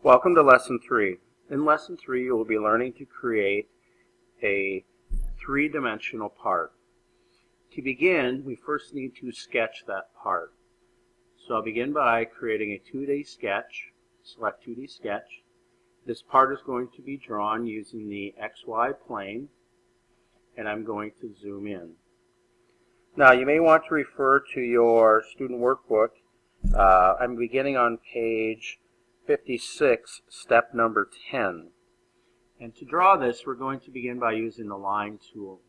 Welcome to Lesson 3. In Lesson 3, you will be learning to create a three-dimensional part. To begin, we first need to sketch that part. So I'll begin by creating a 2D sketch. Select 2D sketch. This part is going to be drawn using the XY plane, and I'm going to zoom in. Now, you may want to refer to your student workbook. I'm beginning on page 56, step number 10. And to draw this, we're going to begin by using the line tool.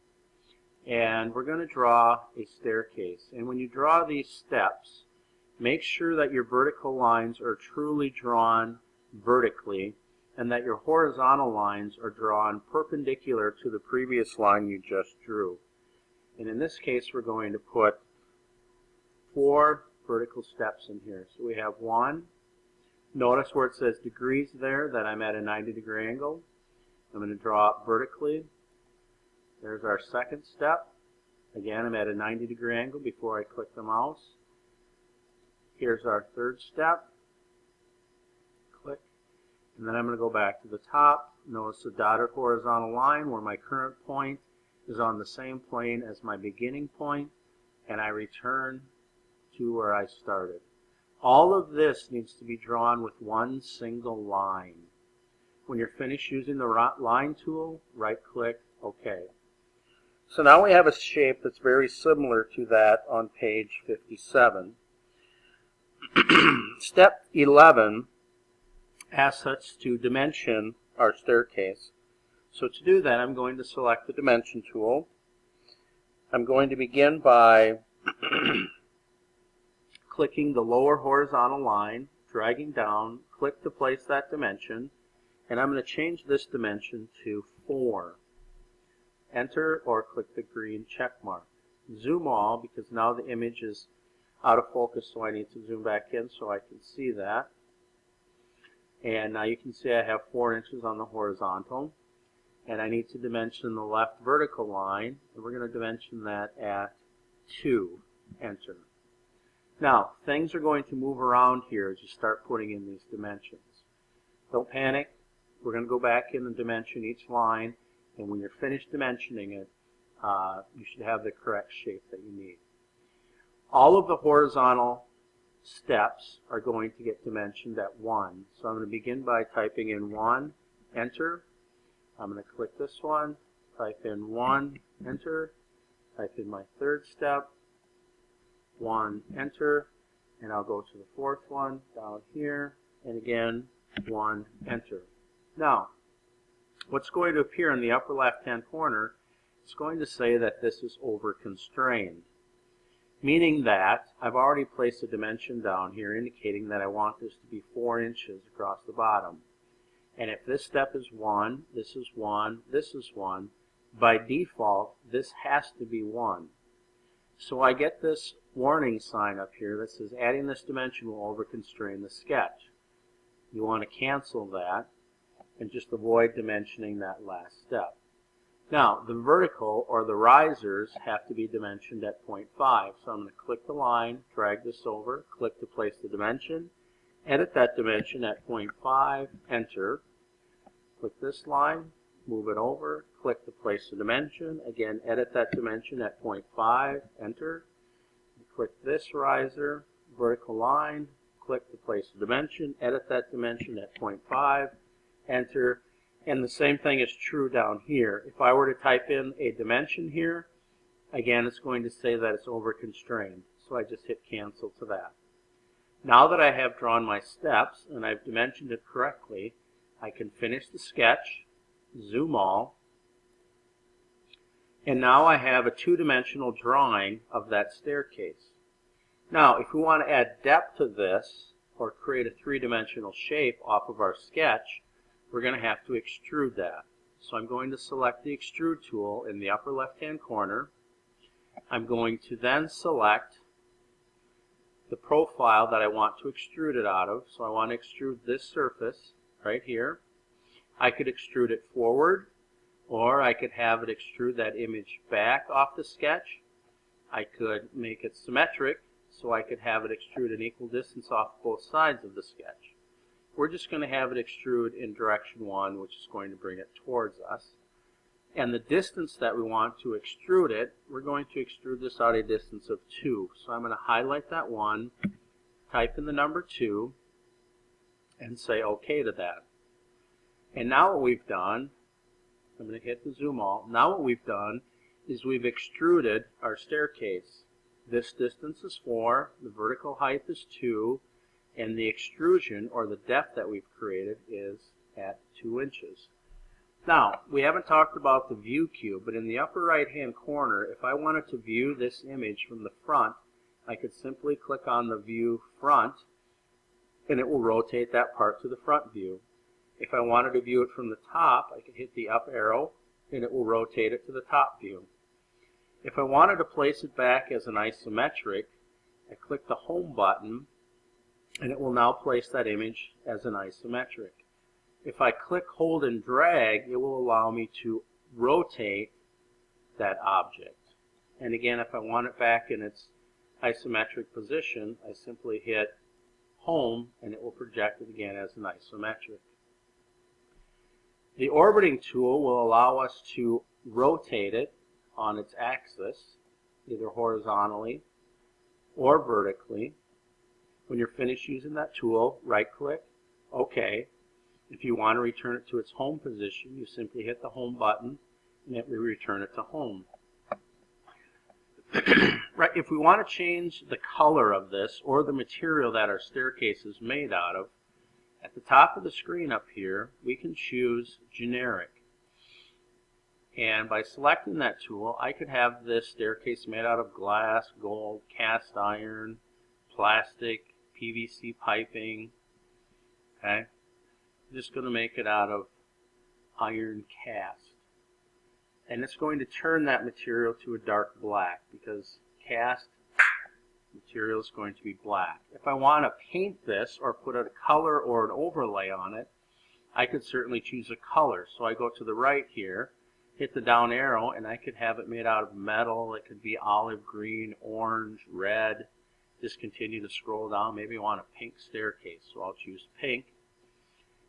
And we're going to draw a staircase. And when you draw these steps, make sure that your vertical lines are truly drawn vertically and that your horizontal lines are drawn perpendicular to the previous line you just drew. And in this case, we're going to put 4 vertical steps in here. So we have 1. Notice where it says degrees there that I'm at a 90-degree angle. I'm going to draw it vertically. There's our second step. Again, I'm at a 90-degree angle before I click the mouse. Here's our third step. Click. And then I'm going to go back to the top. Notice the dotted horizontal line where my current point is on the same plane as my beginning point, and I return to where I started. All of this needs to be drawn with one single line. When you're finished using the line tool, right-click, OK. So now we have a shape that's very similar to that on page 57. Step 11 asks us to dimension our staircase. So to do that, I'm going to select the dimension tool. I'm going to begin by clicking the lower horizontal line, dragging down, click to place that dimension, and I'm going to change this dimension to 4. Enter or click the green check mark. Zoom all because now the image is out of focus, so I need to zoom back in so I can see that. And now you can see I have 4 inches on the horizontal, and I need to dimension the left vertical line, and we're going to dimension that at 2. Enter. Now, things are going to move around here as you start putting in these dimensions. Don't panic. We're going to go back in and dimension each line, and when you're finished dimensioning it, you should have the correct shape that you need. All of the horizontal steps are going to get dimensioned at 1. So I'm going to begin by typing in 1, enter. I'm going to click this one, type in 1, enter, type in my third step, 1, enter, and I'll go to the fourth one down here, and again, 1, enter. Now, what's going to appear in the upper left-hand corner is going to say that this is over-constrained, meaning that I've already placed a dimension down here indicating that I want this to be 4 inches across the bottom. And if this step is 1, this is 1, this is 1, by default, this has to be 1. So I get this warning sign up here that says adding this dimension will over-constrain the sketch. You want to cancel that and just avoid dimensioning that last step. Now, the vertical or the risers have to be dimensioned at 0.5. So I'm going to click the line, drag this over, click to place the dimension, edit that dimension at 0.5, enter. Click this line, move it over, click to place the dimension, again edit that dimension at 0.5, enter. Click this riser, vertical line, click to place the dimension, edit that dimension at 0.5, enter. And the same thing is true down here. If I were to type in a dimension here, again it's going to say that it's over-constrained. So I just hit cancel to that. Now that I have drawn my steps and I've dimensioned it correctly, I can finish the sketch, zoom all, and now I have a 2-dimensional drawing of that staircase. Now, if we want to add depth to this or create a 3-dimensional shape off of our sketch, we're going to have to extrude that. So I'm going to select the extrude tool in the upper left-hand corner. I'm going to then select the profile that I want to extrude it out of. So I want to extrude this surface right here. I could extrude it forward, or I could have it extrude that image back off the sketch. I could make it symmetric, so I could have it extrude an equal distance off both sides of the sketch. we're just going to have it extrude in direction 1, which is going to bring it towards us. And the distance that we want to extrude it, we're going to extrude this out a distance of 2. So I'm going to highlight that 1, type in the number 2, and say OK to that. And now what we've done, I'm going to hit the zoom all. Now what we've done is we've extruded our staircase. This distance is 4, the vertical height is 2, and the extrusion, or the depth that we've created, is at 2 inches. Now, we haven't talked about the view cube, but in the upper right hand corner, if I wanted to view this image from the front, I could simply click on the view front, and it will rotate that part to the front view. If I wanted to view it from the top, I could hit the up arrow, and it will rotate it to the top view. If I wanted to place it back as an isometric, I click the home button, and it will now place that image as an isometric. If I click, hold, and drag, it will allow me to rotate that object. And again, if I want it back in its isometric position, I simply hit home, and it will project it again as an isometric. The orbiting tool will allow us to rotate it on its axis, either horizontally or vertically. When you're finished using that tool, right-click, OK. If you want to return it to its home position, you simply hit the home button, and it will return it to home. Right, if we want to change the color of this or the material that our staircase is made out of, at the top of the screen up here, we can choose generic. And by selecting that tool, I could have this staircase made out of glass, gold, cast iron, plastic, PVC piping. Okay, I'm just going to make it out of iron cast. And it's going to turn that material to a dark black because cast material is going to be black. If I want to paint this or put a color or an overlay on it, I could certainly choose a color. So I go to the right here, hit the down arrow, and I could have it made out of metal. It could be olive green, orange, red. Just continue to scroll down. Maybe I want a pink staircase, so I'll choose pink.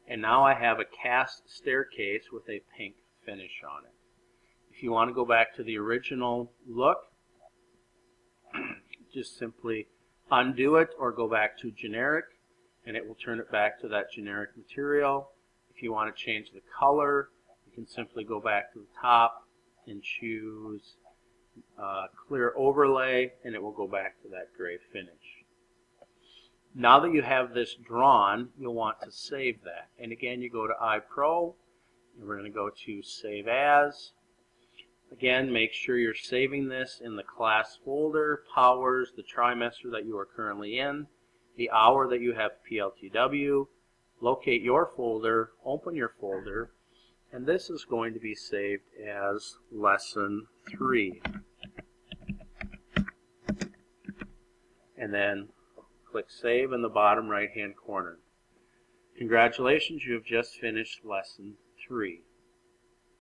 And now I have a cast staircase with a pink finish on it. If you want to go back to the original look, just simply undo it or go back to generic, and it will turn it back to that generic material. If you want to change the color, you can simply go back to the top and choose clear overlay, and it will go back to that gray finish. Now that you have this drawn, you'll want to save that. And again, you go to iPro, and we're going to go to Save As. Again, make sure you're saving this in the class folder, powers, the trimester that you are currently in, the hour that you have PLTW, locate your folder, open your folder, and this is going to be saved as Lesson 3. And then click Save in the bottom right-hand corner. Congratulations, you have just finished Lesson 3.